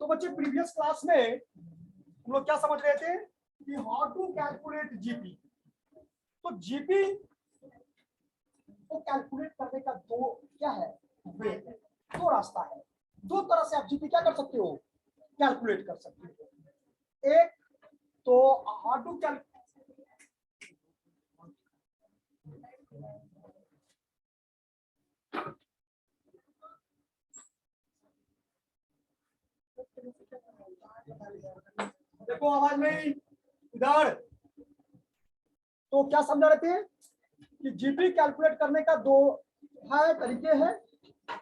तो बच्चे previous class में हम लोग क्या समझ रहे थे कि हाउ टू कैलकुलेट जीपी। तो जीपी को कैलकुलेट करने का दो क्या है, वे है, दो रास्ता है। दो तरह से आप जीपी क्या कर सकते हो, कैलकुलेट कर सकते हो। एक तो हाउ टू कैलकुलेट, देखो आवाज नहीं इधर। तो क्या समझा रहे थे कि जीपी कैलकुलेट करने का दो है तरीके हैं।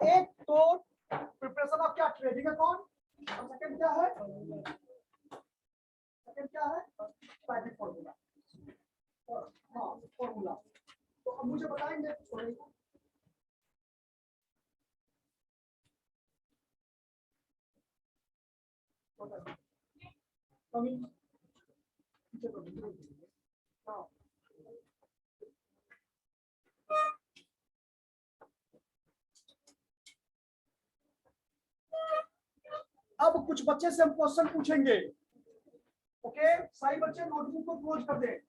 एक तो प्रिपरेशन ऑफ क्या, ट्रेडिंग अकाउंट, और सेकंड क्या है, पैकेट फॉर्मूला। हाँ फॉर्मूला। तो अब मुझे बताएंगे अब कुछ बच्चे से हम क्वेश्चन पूछेंगे। ओके, सारे बच्चे नोटबुक को क्लोज कर दें।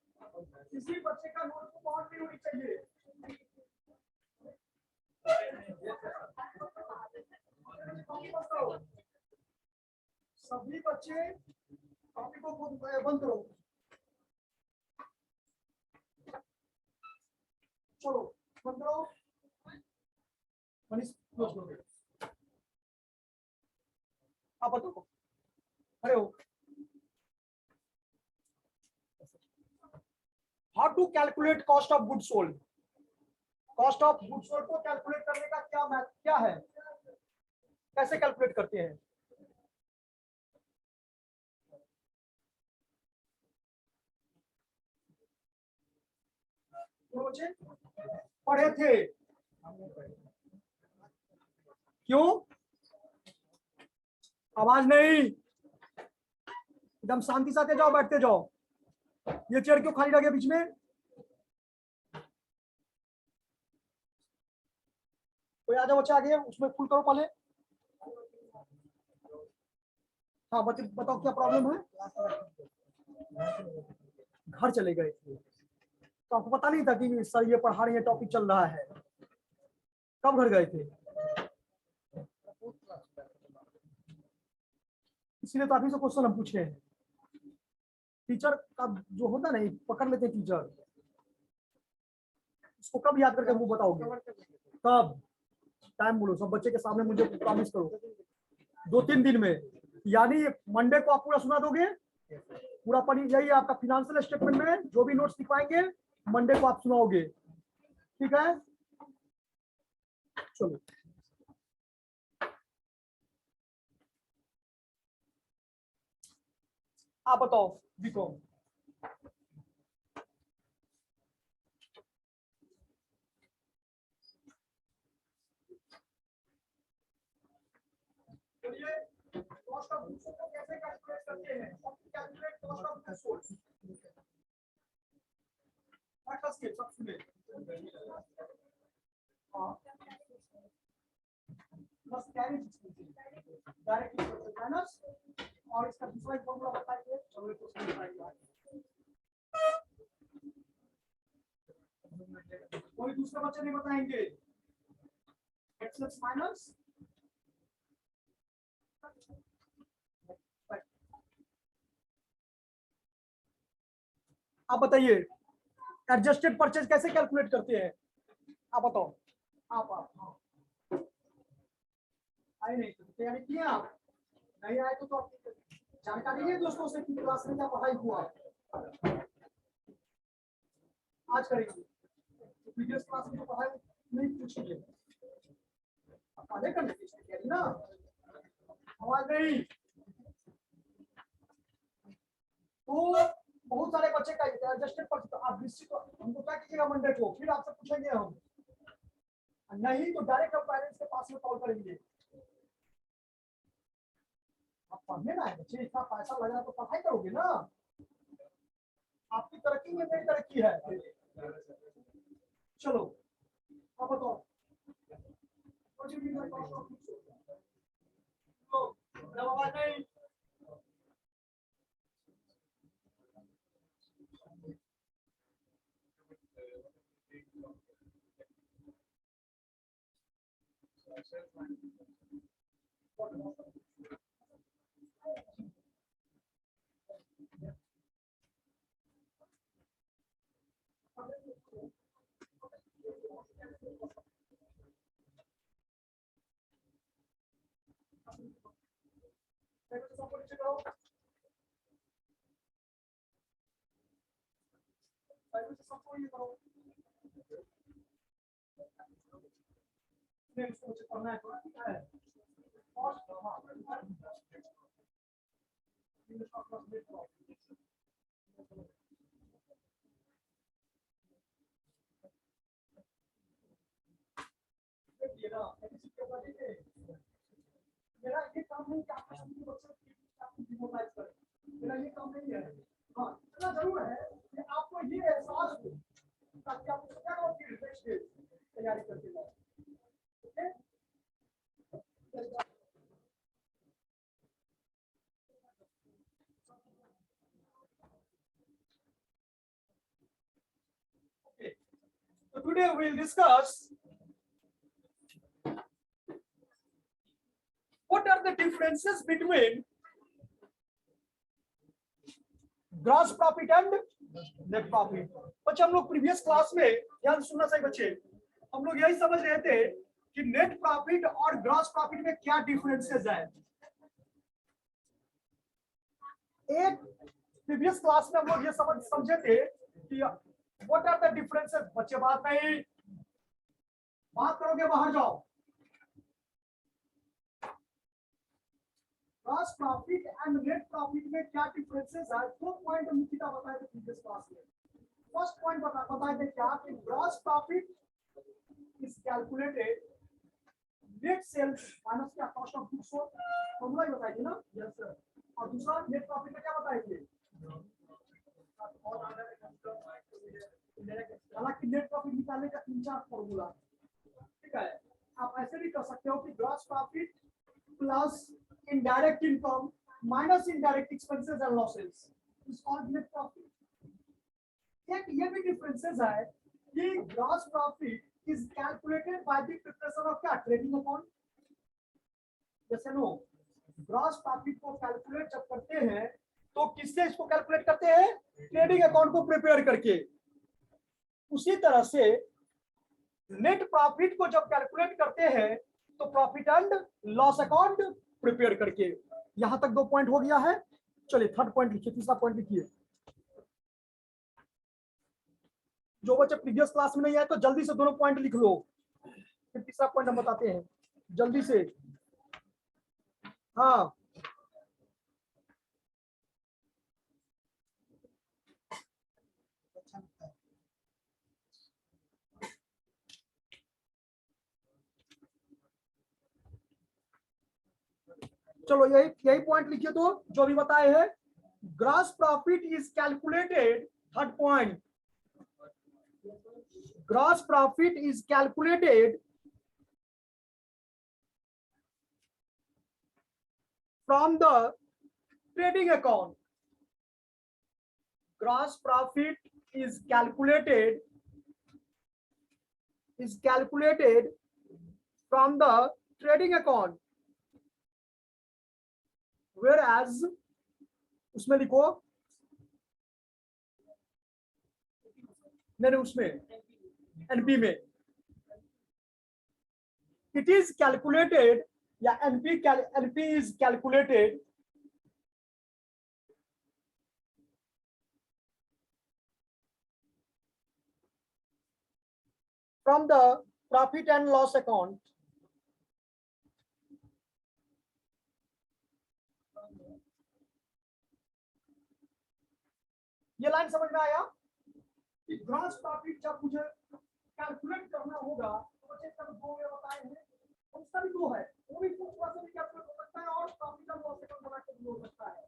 किसी बच्चे का नोटबुक ऑन नहीं होनी चाहिए। सभी बच्चे कॉपी को बंद करो। चलो बंद करो। मनीष क्लोज करो। आप बताओ, अरे हो how to calculate cost of goods sold. Cost of goods sold को कैलकुलेट करने का क्या है, कैसे कैलकुलेट करते हैं। बच्चे पढ़े थे, क्यों आवाज नहीं, एकदम शांति से आते जाओ, बैठते जाओ। ये चेयर क्यों खाली रह गया बीच में। कोई आ जाओ बच्चे आगे, उसमें फुल करो पहले। हाँ बताओ क्या प्रॉब्लम है। घर चले गए थे तो आपको पता नहीं था कि सर ये पढ़ा रही है, टॉपिक चल रहा है। कब घर गए थे, इसलिए तो आप ही से क्वेश्चन हम पूछे हैं। टीचर का जो होता नहीं पकड़ लेते टीचर, उसको कब याद करके वो बताओगे, कब टाइम बोलो सब बच्चे के सामने, मुझे प्रॉमिस करो 2-3 दिन में। यानी मंडे को आप पूरा सुना दोगे, पूरा पढ़ी। यही आपका फिनेंशियल स्टेटमेंट में जो भी नोट्स लिखवाएंगे मंडे को आप सुनाओगे, ठीक है। चलो आप बताओ बीकॉम। कॉस्ट ऑफ गुड्स को कैसे कैलकुलेट करते हैं, calculate cost of goods sold. Factors के सब सुने, प्लस कैरी डायरेक्ट माइनस, और इसका दूसरा एक फॉर्मूला बताइए। चलो इसको समझाइए। कोई दूसरा बच्चे नहीं बताएंगे। एक्स प्लस माइनस आप बताइए। एडजस्टेड परचेज कैसे कैलकुलेट करते हैं, आप बताओ। आप हाँ आए नहीं तो तैयारी किए आप, नहीं आए तो आप जानकारी है दोस्तों से कि क्लास में क्या पढ़ाई हुआ आज करेंगे। प्रीवियस क्लास में पढ़ाई नहीं पूछेंगे, आगे करने की तैयारी ना। आवाज नहीं। तो बहुत सारे बच्चे का एडजस्टेड पर, तो आप निश्चित हमको क्या कीजिएगा मंडे को, फिर आपसे पूछेंगे हम, नहीं तो डायरेक्ट हम पेरेंट्स के पास में कॉल करेंगे। आप पढ़ने ना है बच्चे, इतना पैसा लग रहा है तो पढ़ाई करोगे ना। आपकी तरक्की में मेरी तरक्की है। चलो अब बताओ। तो मेरा ये काम नहीं कि आपको सभी बच्चों की डिमोरलाइज करें, मेरा ये काम नहीं है। हाँ, इतना जरूर है कि आपको ये एहसास हो ताकि आप क्या करो कि नेक्स्ट डे तैयारी करके जाओ। Okay, so today we will discuss what are the differences between gross profit and net profit. बच्चे हम लोग प्रीवियस क्लास में, ध्यान सुनना सही बच्चे, हम लोग यही समझ रहे थे कि नेट प्रॉफिट और ग्रॉस प्रॉफिट में क्या डिफरेंसेस है। एक प्रीवियस क्लास में हम लोग ये समझे थे कि व्हाट आर द डिफरेंसेस। बच्चे बात नहीं, बात करोगे बाहर जाओ। Gross profit and net profit में क्या डिफरेंसेस है, दो पॉइंट निकिता बताए थे प्रीवियस क्लास में। फर्स्ट पॉइंट बताए थे क्या कि gross profit is calculated net sales minus क्या cost of goods sold, formula ही बताई थी ना। Yes sir. और दूसरा नेट प्रॉफिट में क्या बताए थे, हालांकि नेट प्रॉफिट निकालने का 3-4 फॉर्मूला, ठीक है। आप ऐसे भी कर सकते हो कि gross profit plus indirect income minus indirect expenses and losses is called net profit। एक ये भी डिफरेंसेस है कि gross profit is calculated by the preparation of क्या, ट्रेडिंग अकाउंट। जैसे नो, ग्रॉस प्रॉफिट को कैलकुलेट जब करते हैं तो किससे इसको कैलकुलेट करते हैं, ट्रेडिंग अकाउंट को प्रिपेयर करके। उसी तरह से नेट प्रॉफिट को जब कैलकुलेट करते हैं तो profit and loss account prepare करके। यहां तक 2 पॉइंट हो गया है। चलिए थर्ड पॉइंट लिखिए, तीसरा पॉइंट लिखिए। जो बच्चे प्रीवियस क्लास में नहीं आए तो जल्दी से दोनों पॉइंट लिख लो, फिर तीसरा पॉइंट हम बताते हैं जल्दी से। हाँ, चलो यही पॉइंट लिखिए। तो जो भी बताए हैं, gross profit is calculated, third point, gross profit is calculated from the trading account. Gross profit is calculated from the trading account, whereas उसमें लिखो, नहीं उसमें एनपी में it is calculated, या NP is calculated from the profit and loss account ये line समझ में आया कि ग्रॉस प्रॉफिट जब मुझे कैलकुलेट करना होगा तो बच्चे सब दो में बताए हैं, उसका भी दो है, वो भी थोड़ा सा भी कैलकुलेट हो सकता है और प्रॉफिट और लॉस अकाउंट बना के भी हो सकता है।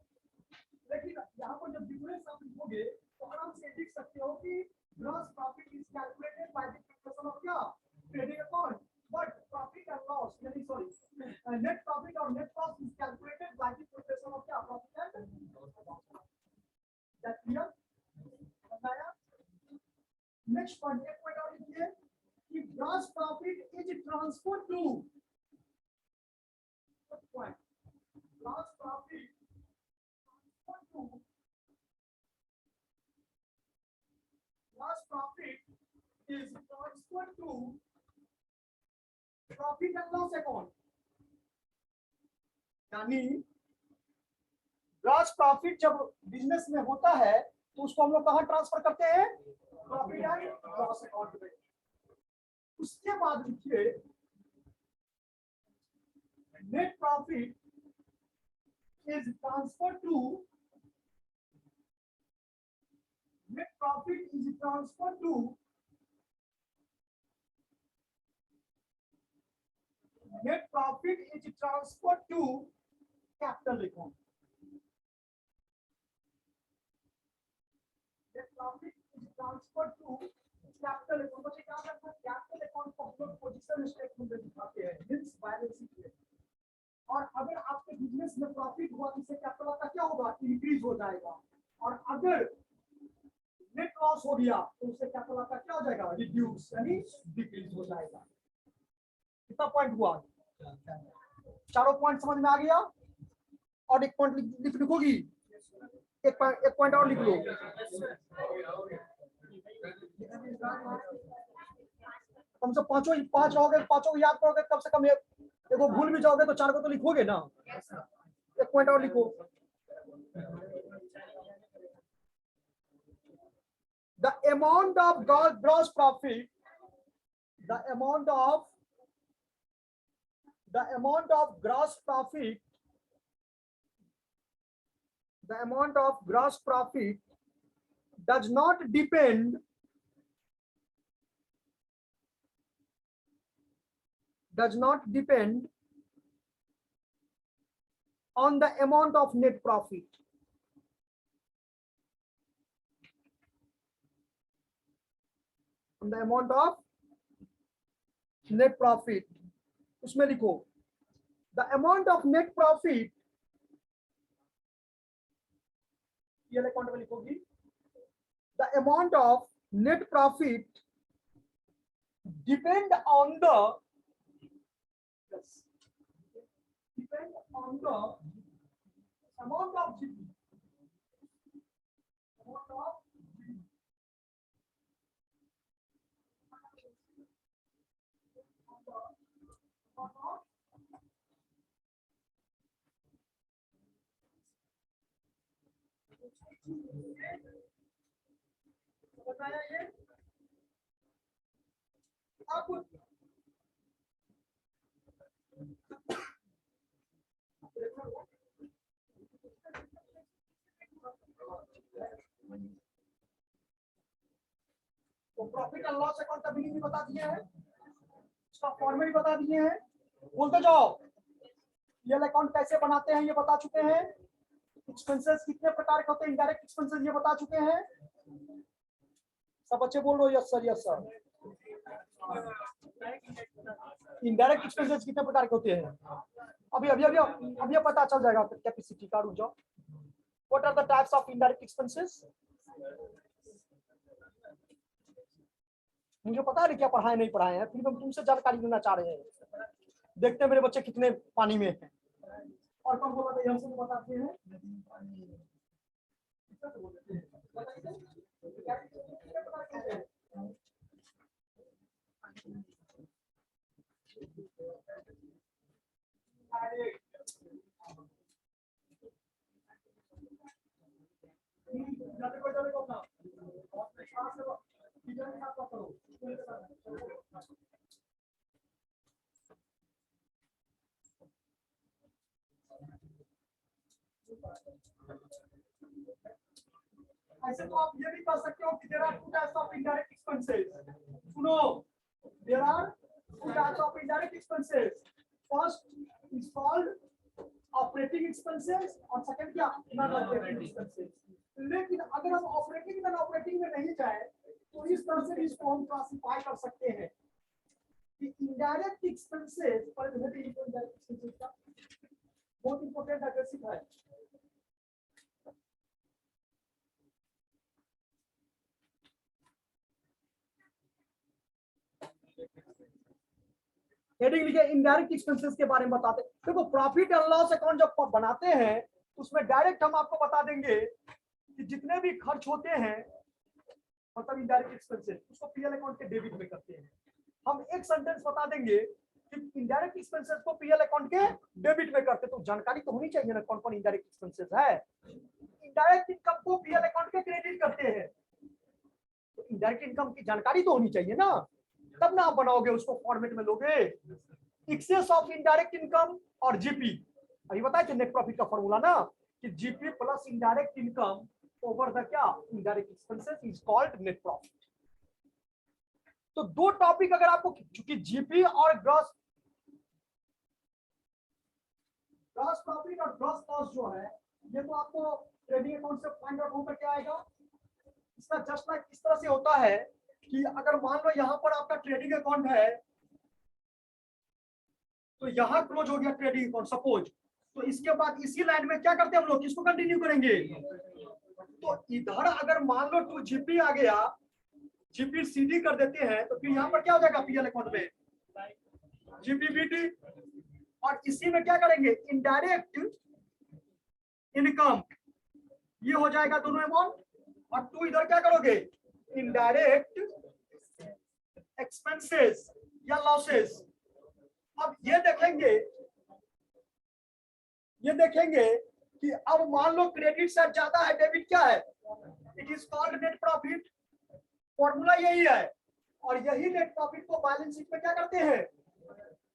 लेकिन यहाँ पर जब डिफरेंस आप लिखोगे तो आराम से लिख सकते हो कि gross profit is calculated by the preparation of क्या, trading account, but profit and loss यानी सॉरी नेट प्रॉफिट और net loss is calculated by the preparation of क्या, प्रॉफिट एंड दैट क्लियर बताया। नेक्स्ट पॉइंट, एक point और लिखिए कि gross profit is transferred to point. Gross profit is transferred to profit and loss account, यानी gross profit जब business में होता है तो उसको हम लोग कहां ट्रांसफर करते हैं? प्रॉफिट एंड लॉस अकाउंट में। उसके बाद लिखिए net profit is transfer to net profit is transferred to capital account. Net profit is transferred to capital account. बच्चे क्या करते हैं? कैपिटल अकाउंट को हम लोग पोजीशन स्टेटमेंट में दिखाते हैं, मींस बैलेंस शीट में। और अगर आपके बिजनेस में प्रॉफिट हुआ तो इससे कैपिटल का क्या होगा? इंक्रीज हो जाएगा। और अगर नेट लॉस हो गया तो उससे कैपिटल का क्या हो जाएगा? रिड्यूस, यानी डिक्रीज हो जाएगा। कितना पॉइंट हुआ? चारों पॉइंट समझ में आ गया? और एक पॉइंट लिखोगी, एक पॉइंट और लिख लो। कम से पांच रहोगे, पांचों याद करोगे, कम से कम देखो भूल भी जाओगे तो चार को तो लिखोगे ना। एक पॉइंट और लिखो। The amount of gross profit, the amount of gross profit, the amount of gross profit does not depend on the amount of net profit. On the amount of net profit, उसमें लिखो the amount of net profit, ये account में लिखोगी the amount of net profit depend on the amount of GP. Amount of बताया ये आपको तो profit and loss account का meaning भी बता दिए हैं, उसका फॉर्मेट भी बता दिए हैं। बोलते जाओ ये अकाउंट कैसे बनाते हैं ये बता चुके हैं। एक्सपेंसेस कितने प्रकार के होते हैं, इनडायरेक्ट एक्सपेंसेस ये बता चुके हैं। सब बच्चे बोल रहे हो yes sir, yes sir. Indirect expenses कितने प्रकार के होते हैं? अभी पता चल जाएगा कैपेसिटी का। रुक जाओ। What are the types of indirect expenses? मुझे पता है क्या पढ़ाए नहीं पढ़ाए हैं, फिर हम तुमसे जानकारी लेना चाह रहे हैं। देखते हैं मेरे बच्चे कितने पानी में हैं। और कौन बोला था? हमसे बताते हैं। ऐसे तो आप ये भी कर सकते हो कि there are two types of indirect expenses. सुनो, there are two types of indirect expenses. First is called operating expenses और सेकंड क्या? Non operating expenses. लेकिन अगर हम ऑपरेटिंग नॉन ऑपरेटिंग में नहीं जाए तो इस तरह से इसको हम क्लासिफाई कर सकते हैं कि इनडायरेक्ट एक्सपेंसेस पर इनडायरेक्ट एक्सपेंसेस का बहुत इंपॉर्टेंट एग्रेसिव है। हेडिंग लिखे इनडायरेक्ट एक्सपेंसेस के बारे में बताते हैं। देखो प्रॉफिट एंड लॉस अकाउंट जब बनाते हैं उसमें डायरेक्ट हम आपको बता देंगे कि जितने भी खर्च होते हैं मतलब इनडायरेक्ट एक्सपेंसेस उसको पीएल अकाउंट के डेबिट में करते हैं। हम एक सेंटेंस बता देंगे कि इनडायरेक्ट एक्सपेंसेस को पीएल अकाउंट के डेबिट में करते, तो जानकारी तो होनी चाहिए ना कौन कौन इनडायरेक्ट एक्सपेंसेस है। इनडायरेक्ट इनकम को पीएल अकाउंट के क्रेडिट करते हैं, तो इनडायरेक्ट इनकम की जानकारी तो होनी चाहिए ना, तब ना आप बनाओगे उसको फॉर्मेट में लोगे। एक्सेस ऑफ इनडायरेक्ट इनकम और जीपी, अभी बताया कि नेट प्रॉफिट का फॉर्मूला ना कि GP plus indirect income over the क्या indirect expenses is called net profit. तो दो टॉपिक अगर आपको, चूंकि जीपी और ग्रॉस प्रॉफिट और ग्रॉस कॉस्ट जो है ये तो आपको ट्रेडिंग अकाउंट से फाइंड आउट होकर के आएगा। इसका जस्ट लाइक इस तरह से होता है कि अगर मान लो यहां पर आपका ट्रेडिंग अकाउंट है तो यहां क्लोज हो गया ट्रेडिंग अकाउंट सपोज, तो इसके बाद इसी लाइन में क्या करते हैं हम लोग, किसको कंटिन्यू करेंगे। तो इधर अगर मान लो 2 जीपी आ गया, जीपी सीडी कर देते हैं तो फिर यहाँ पर क्या हो जाएगा पीएल अकाउंट में जीपीबीटी, और इसी में क्या करेंगे इनडायरेक्ट इनकम, ये हो जाएगा दोनों अमाउंट, और 2 इधर क्या करोगे इनडायरेक्ट एक्सपेंसेस या लॉसेस। अब ये देखेंगे कि अब मान लो क्रेडिट साइड ज्यादा है, डेबिट क्या है, it is called net profit, formula यही है, और यही नेट प्रॉफिट को बैलेंस शीट में क्या करते हैं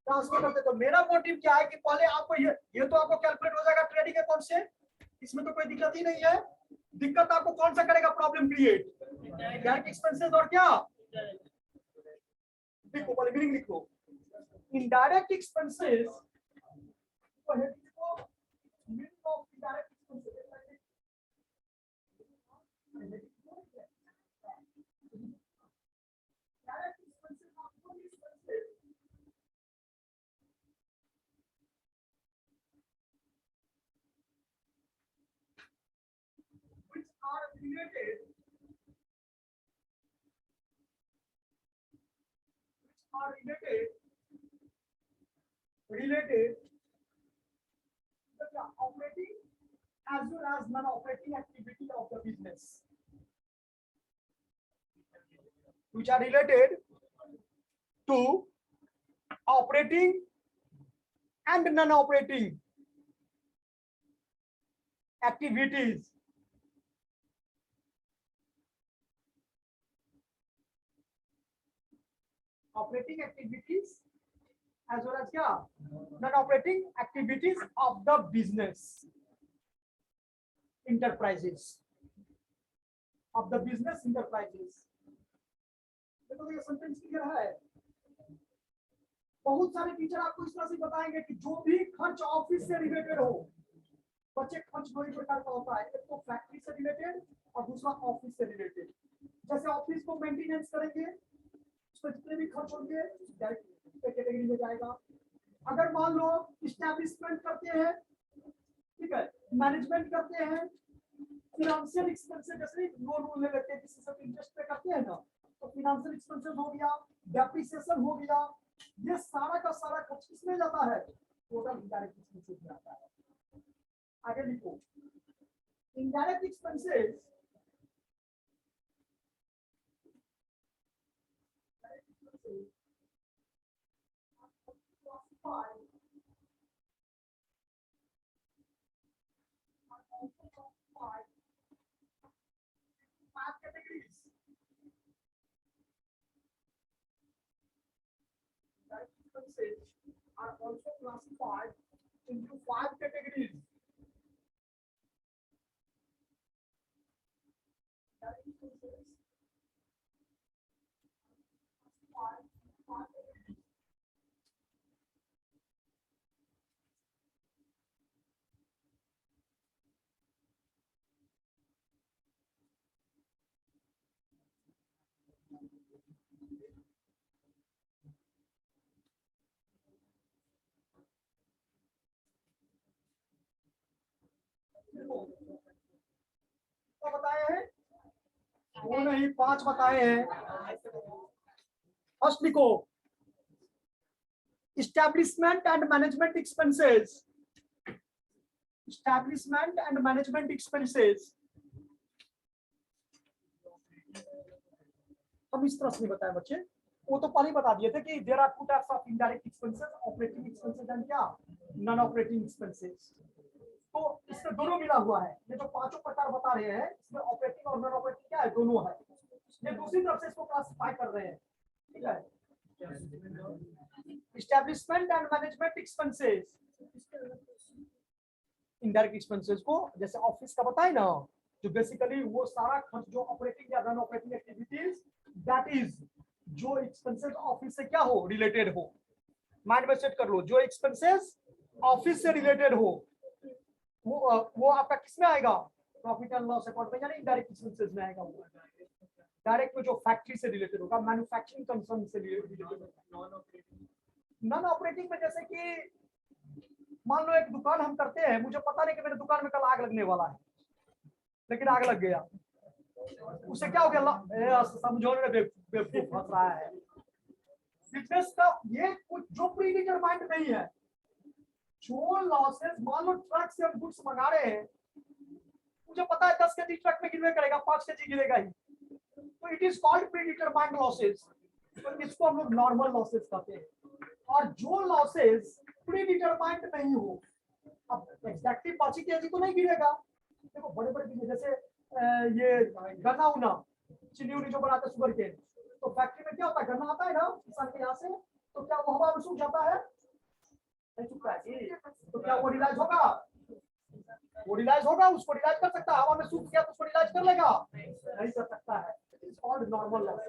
ट्रांसफर करते हैं। तो मेरा मोटिव क्या है कि पहले आपको ये तो आपको कैलकुलेट हो जाएगा ट्रेडिंग अकाउंट से, इसमें तो कोई दिक्कत ही नहीं है। दिक्कत आपको कौन सा करेगा प्रॉब्लम क्रिएट, डायरेक्ट एक्सपेंसेस और क्या, देखो पहले मीनिंग लिखो indirect expenses, meaning of indirect expenses which are related to the operating as well as non-operating activity of the business, which are related to operating and non-operating activities operating activities as well as क्या non-operating activities of the business enterprises of the business enterprises। देखो ये sentence clear है। बहुत सारे teacher आपको इस तरह से बताएंगे कि जो भी खर्च ऑफिस से रिलेटेड हो, बच्चे खर्च दो ही प्रकार का होता है, एक तो फैक्ट्री से रिलेटेड और दूसरा ऑफिस से रिलेटेड। जैसे ऑफिस को मेंटेनेंस करेंगे उसमें जितने भी खर्च होंगे डायरेक्ट कैटेगरी में जाएगा। अगर मान लो इस्टेब्लिशमेंट करते हैं, ठीक है, मैनेजमेंट करते हैं, फिनेंशियल एक्सपेंसेस जैसे लोन ले लेते हैं किसी से इंटरेस्ट पे करते हैं ना, तो फिनेंशियल एक्सपेंसेस हो गया, डेप्रिसिएशन हो गया, ये सारा का सारा खर्च किसमें जाता है, टोटल इनडायरेक्ट एक्सपेंसेस में आता है। आगे लिखो indirect expenses categories. Direct expenses are also classified into 5 categories. Direct expenses are classified into 5 categories. तो बताए हैं, वो नहीं 5 बताए हैं। फर्स्ट लिखो establishment and management expenses, establishment and management expenses हम इस तरह से नहीं बताए बच्चे, वो तो पहले बता दिए थे कि there are two types of indirect expenses, operating expenses and क्या नॉन ऑपरेटिंग एक्सपेंसेस। तो इसमें दोनों मिला हुआ है, ये जो पांचों प्रकार बता रहे हैं इसमें ऑपरेटिंग और नॉन ऑपरेटिंग क्या है, दोनों है। ये दूसरी तरफ से इसको क्लासिफाई कर रहे हैं, ठीक है। Establishment and management expenses, indirect expenses को जैसे ऑफिस का बताए ना, जो बेसिकली वो सारा खर्च जो ऑपरेटिंग या non operating activities, that is जो एक्सपेंसेस ऑफिस से क्या हो, रिलेटेड हो। माइंड में सेट कर लो, जो एक्सपेंसेस ऑफिस से रिलेटेड हो वो आपका किस में आएगा, प्रॉफिट एंड लॉस अकाउंट में, यानी इनडायरेक्ट एक्सपेंसेस में आएगा। वो डायरेक्ट में जो फैक्ट्री से रिलेटेड होगा, मैन्युफैक्चरिंग कंसर्न से रिलेटेड होगा। नॉन ऑपरेटिंग में जैसे कि मान लो एक दुकान हम करते हैं, मुझे पता नहीं कि मेरे दुकान में कल आग लगने वाला है, लेकिन आग लग गया, उससे क्या हो गया, समझो बेवकूफ फंस रहा है। बिजनेस का ये कुछ जो प्री डिटरमाइंड नहीं है, जो लॉसेस, मान लो ट्रक से हम गुड्स मंगा रहे हैं, मुझे पता है 10 केजी ट्रक में गिरवे करेगा, 5 केजी गिरेगा ही, तो it is called pre determined losses. तो इसको हम लोग नॉर्मल लॉसेस कहते हैं। और जो लॉसेस प्री डिटरमाइंड नहीं हो, अब एग्जैक्टली 5 केजी तो नहीं गिरेगा। देखो बड़े बड़े बिजनेस जैसे ये गन्ना उना, चीनी उनी जो बनाते हैं शुगर के, तो फैक्ट्री में क्या होता है, गन्ना आता है ना किसान के यहाँ से, तो क्या वो हवा में सूख जाता है, नहीं सूखता है, तो क्या वो रिलाइज होगा, वो रिलाइज होगा, उसको रिलाइज कर सकता है, हवा में सूख गया तो उसको रिलाइज कर लेगा, नहीं कर सकता है। इट्स कॉल्ड नॉर्मल लॉस,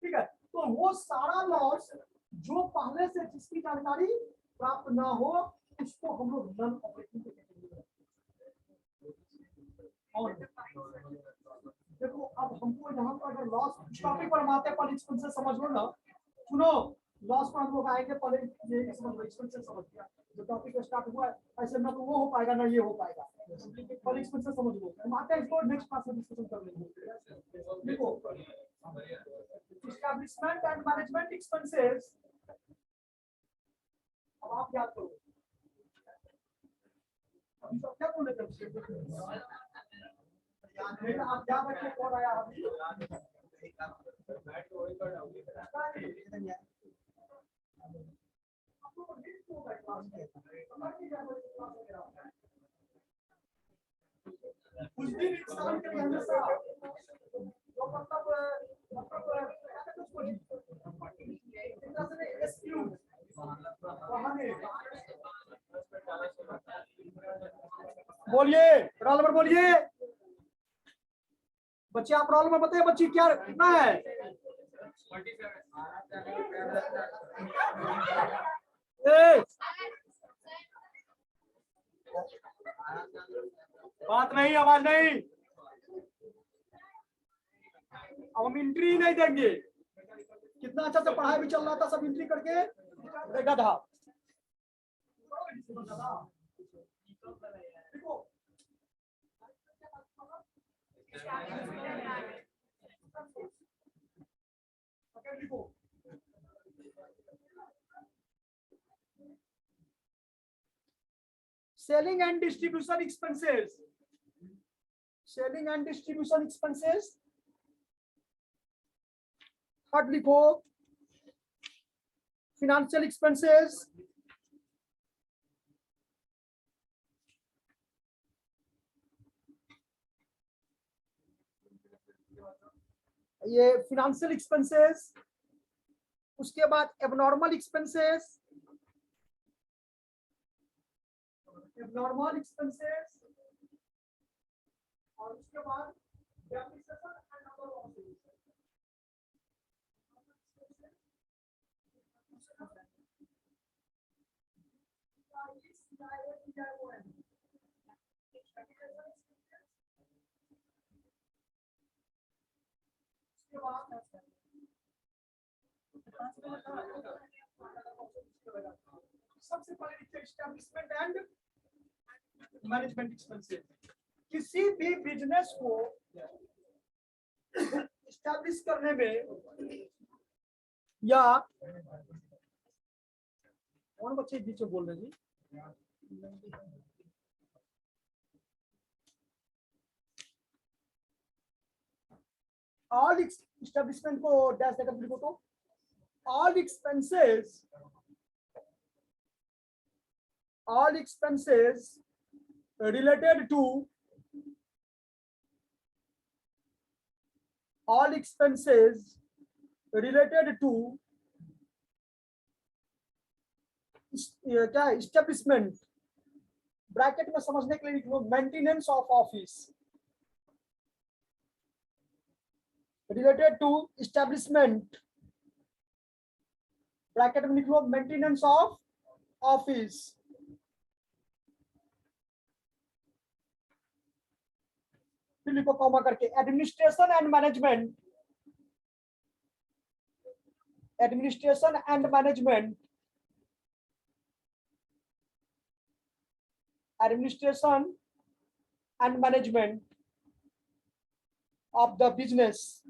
ठीक है। तो वो सारा लॉस जो पहले से जिसकी जानकारी प्राप्त ना हो, उसको हम लोग नॉन ऑपरेटिंग कहते हैं। और देखो अब हमको यहाँ पर अगर लॉस टॉपिक पर आते हैं, पर एक्सपेंसेस समझ लो ना, सुनो लॉस पर हम लोग आएंगे, पहले ये समझ लो, एक्सपेंसेस समझ गया, जो टॉपिक स्टार्ट हुआ है ऐसे ना तो वो हो पाएगा ना ये हो पाएगा, पर एक्सपेंसेस समझ लो। हम आते हैं इसको नेक्स्ट क्लास में डिस्कशन कर लेंगे। देखो एस्टैब्लिशमेंट एंड मैनेजमेंट एक्सपेंसेस, अब आप याद करो अभी तो क्या बोले थे, आप याद रखिए कौन आया अभी, कुछ दिन इंसान के लिए हमेशा जो बोलिए रोल नंबर बोलिए बच्चे, आप रोल नंबर बताइए बच्ची क्या कितना है, बात नहीं, आवाज नहीं, अब हम एंट्री नहीं देंगे। कितना अच्छा से पढ़ाई भी चल रहा था, सब एंट्री करके गधा। Selling and distribution expenses, selling and distribution expenses, third लिखो फिनेंशियल एक्सपेंसेस, ये फिनेंशियल एक्सपेंसेस, उसके बाद एबनॉर्मल एक्सपेंसेस, एबनॉर्मल एक्सपेंसेस, और उसके बाद डेप्रिसिएशन एंड अदर लॉसेस। सबसे पहले एस्टैब्लिशमेंट एंड मैनेजमेंट एक्सपेंसेस। किसी भी बिजनेस को एस्टैब्लिश करने में या कौन बच्चे बीच में बोल रहे जी? ऑल एस्टेब्लिशमेंट को डैश देकर लिखो तो all expenses related to all expenses related to क्या एस्टेब्लिशमेंट ब्रैकेट में समझने के लिए लिख लो maintenance of office related to establishment bracket में लिख लो मेंटेनेंस ऑफ ऑफिस फिर लिखो कॉमा करके administration and management of the business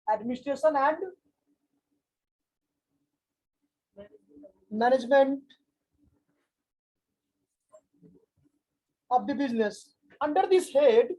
administration and management of the business. Under this head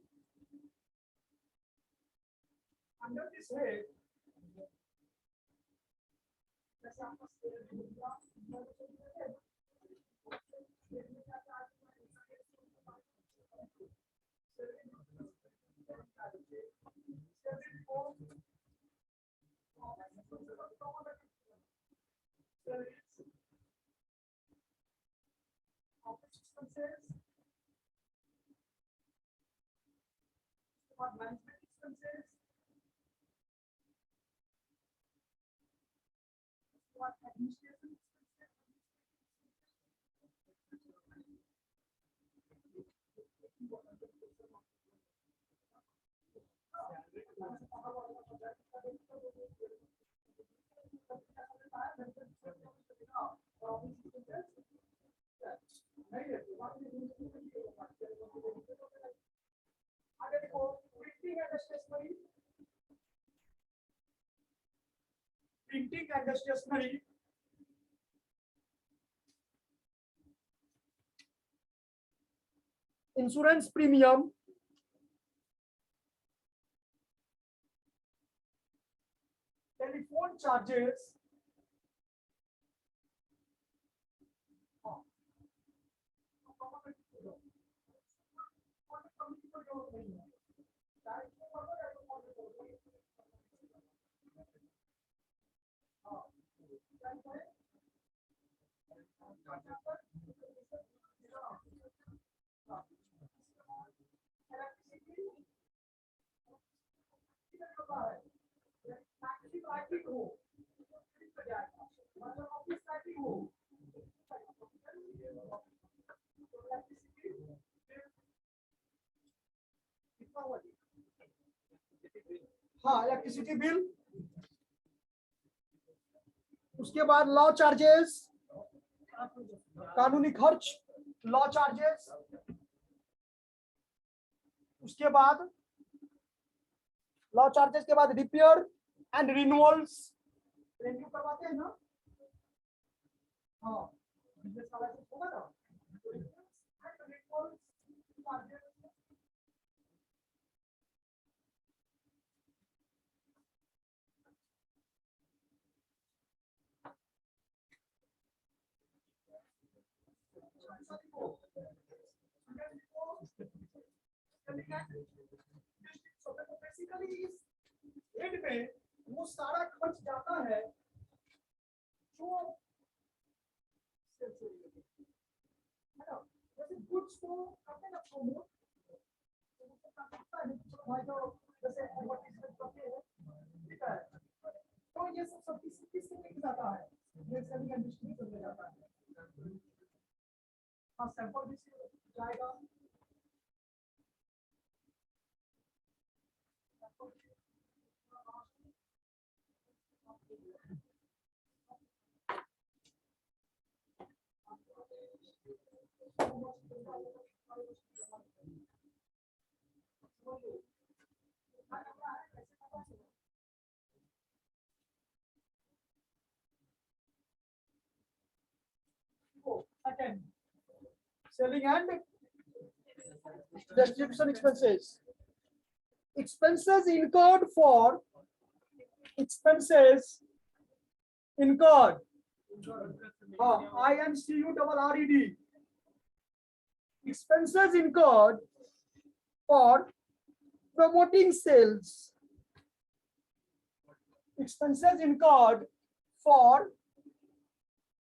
management expenses, administration आगे देखो printing and stationery insurance premium telephone charges हाँ electricity bill उसके बाद law charges कानूनी खर्च लॉ चार्जेस उसके बाद law charges के बाद रिपेयर एंड रिन्यूअल्स रिन्यू करवाते हैं ना हाँ बिजनेस का लाइसेंस होगा ना बेसिकली इस हेड में वो सारा खर्च जाता है जो है ना जैसे गुड्स को करते हैं ना प्रमोट जैसे एडवर्टाइजमेंट करते हैं ठीक है तो ये सब किसके लिए जाता है ये सेलिंग एंड डिस्ट्रीब्यूशन में जाता है हाँ सैंपल भी जाएगा Second, selling and distribution expenses. Expenses incurred for expenses incurred. INCURRED. Expenses incurred for promoting sales. Expenses incurred for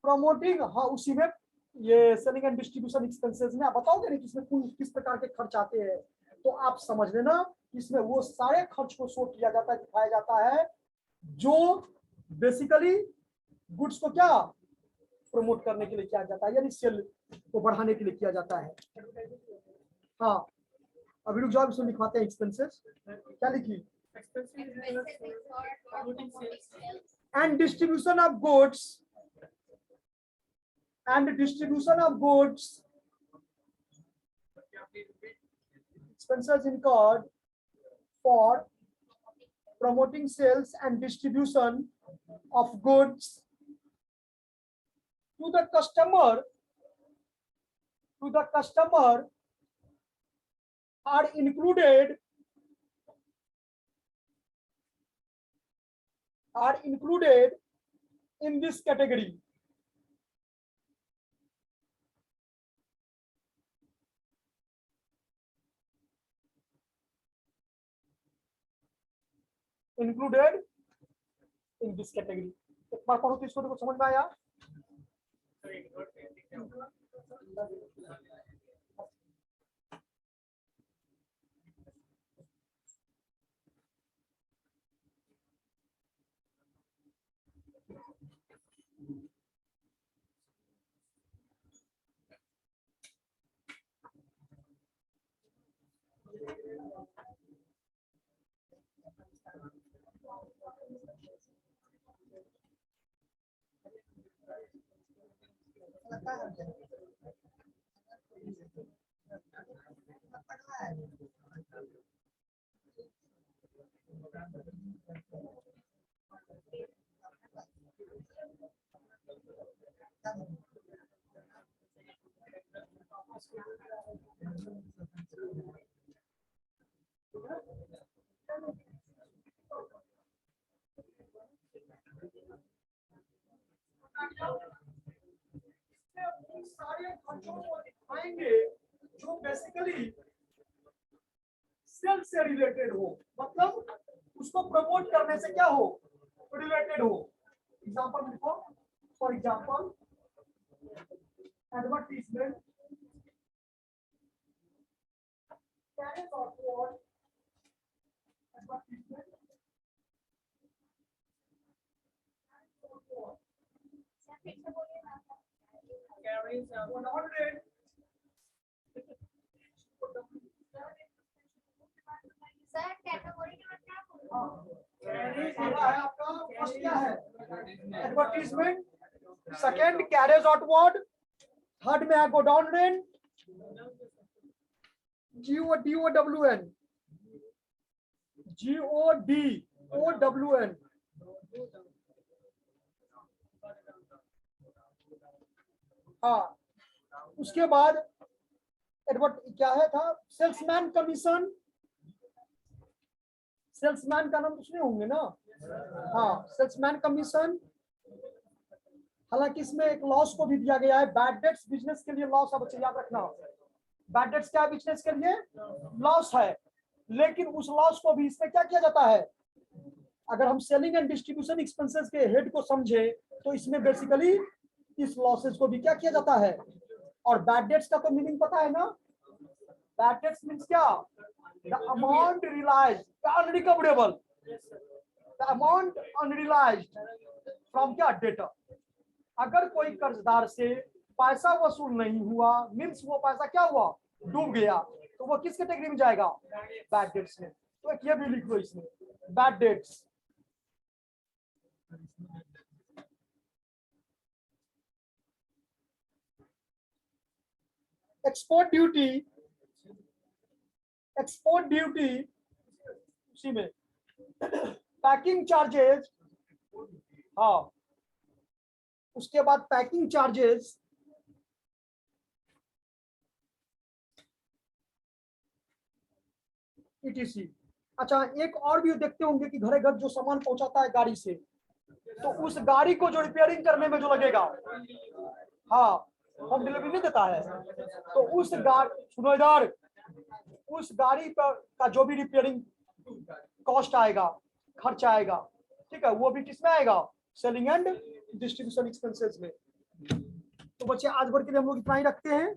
promoting. हाँ, उसी में ये सेलिंग एंड डिस्ट्रीब्यूशन एक्सपेंसेस में आप बताओगे नहीं किसमें किस प्रकार के खर्च आते हैं, तो आप समझ लेना इसमें वो सारे खर्च को शो किया जाता है, दिखाया जाता है जो बेसिकली गुड्स को क्या प्रमोट करने के लिए किया जाता है, यानी सेल को बढ़ाने के लिए किया जाता है। हाँ, अभी रुक जाओ, इसमें लिखवाते हैं एक्सपेंसेस। क्या लिखी? And distribution of goods and distribution of goods, expenses incurred for promoting sales and distribution of goods to the customer are included in this category. Included in this category. एक बार पढ़ो तो इसको देखो समझ में आया? सारे खर्चों को दिखाएंगे जो बेसिकली सेल से रिलेटेड हो, मतलब उसको प्रमोट करने से क्या हो, रिलेटेड हो। एग्जांपल लिखो, for example advertisement, carries outward advertisement, carries outward sir category के बाद क्या बोलूं? पहला है आपका फर्स्ट क्या है, advertisement, second carriage outward, third में है गोडाउन रेंट, GODOWN, GODOWN। हाँ, उसके बाद एडवर्ट क्या है था, सेल्समैन कमीशन, सेल्समैन का नाम उसमें होंगे ना, हाँ, सेल्समैन कमीशन। हालांकि इसमें एक लॉस को भी दिया गया है, बैड डेट्स बिजनेस के लिए लॉस है, बच्चे याद रखना, बैड डेट्स क्या बिजनेस के लिए लॉस है, लेकिन उस लॉस को भी इसमें क्या किया जाता है, अगर हम सेलिंग एंड डिस्ट्रीब्यूशन एक्सपेंसेस के हेड को समझे तो इसमें बेसिकली इस लॉसेस को भी क्या किया जाता है। और बैड डेट्स का तो मीनिंग पता है ना, बैड डेट्स मींस क्या, the amount realised unrecoverable, the amount unrealised from क्या, डेटर। अगर कोई कर्जदार से पैसा वसूल नहीं हुआ, मींस वो पैसा क्या हुआ, डूब गया, तो वो किस कैटेगरी में जाएगा, बैड डेट्स में। तो एक ये भी लिख लो इसमें, बैड डेट्स। एक्सपोर्ट ड्यूटी उसी में, पैकिंग चार्जेस, हाँ, उसके बाद पैकिंग चार्जेस ETC। अच्छा, एक और भी देखते होंगे कि घरे घर जो सामान पहुंचाता है गाड़ी से, तो उस गाड़ी को जो रिपेयरिंग करने में जो लगेगा, हाँ, होम डिलीवरी नहीं देता है, तो उस गाड़ी, सुनो इधर, उस गाड़ी पर का जो भी रिपेयरिंग कॉस्ट आएगा, खर्च आएगा, ठीक है, वो भी किसमें आएगा? सेलिंग एंड डिस्ट्रीब्यूशन एक्सपेंसेस में। तो बच्चे आज भर के लिए हम लोग इतना ही रखते हैं।